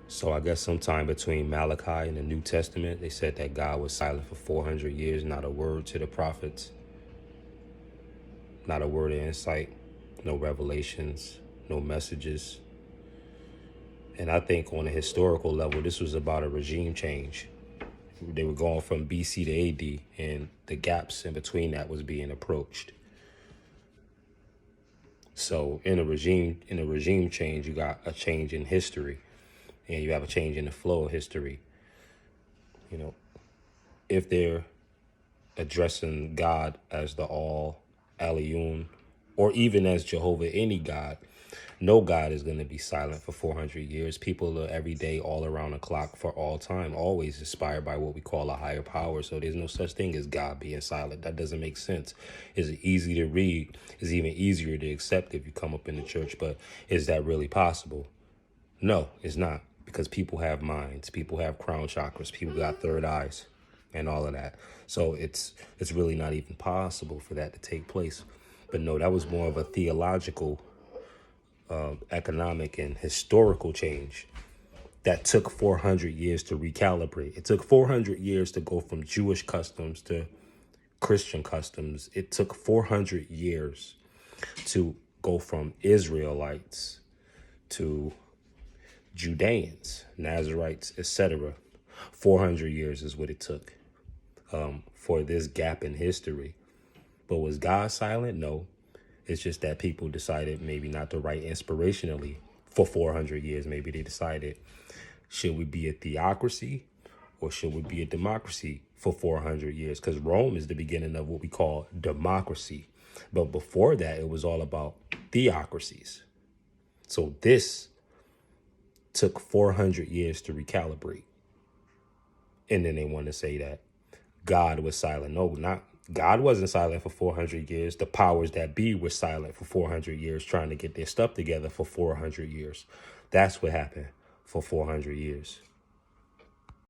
So I guess sometime between Malachi and the New Testament, they said that God was silent for 400 years, not a word to the prophets, not a word of insight, no revelations, no messages. And I think on a historical level, this was about a regime change. They were going from BC to AD, and the gaps in between that was being approached. So in a regime change, you got a change in history, and you have a change in the flow of history. You know, if they're addressing God as the all Aliyun, or even as Jehovah, any God, no God is going to be silent for 400 years. People are every day, all around the clock, for all time, always inspired by what we call a higher power. So there's no such thing as God being silent. That doesn't make sense. It's easy to read. It's even easier to accept if you come up in the church. But is that really possible? No, it's not. Because people have minds. People have crown chakras. People got third eyes and all of that. So it's really not even possible for that to take place. But no, that was more of a theological, economic, and historical change that took 400 years to recalibrate. It took 400 years to go from Jewish customs to Christian customs. It took 400 years to go from Israelites to Judeans, Nazarites, etc. 400 years is what it took for this gap in history. But was God silent? No. It's just that people decided maybe not to write inspirationally for 400 years. Maybe they decided, should we be a theocracy or should we be a democracy for 400 years? Because Rome is the beginning of what we call democracy. But before that, it was all about theocracies. So this took 400 years to recalibrate. And then they want to say that God was silent. No, not God wasn't silent for 400 years. The powers that be were silent for 400 years, trying to get their stuff together for 400 years. That's what happened for 400 years.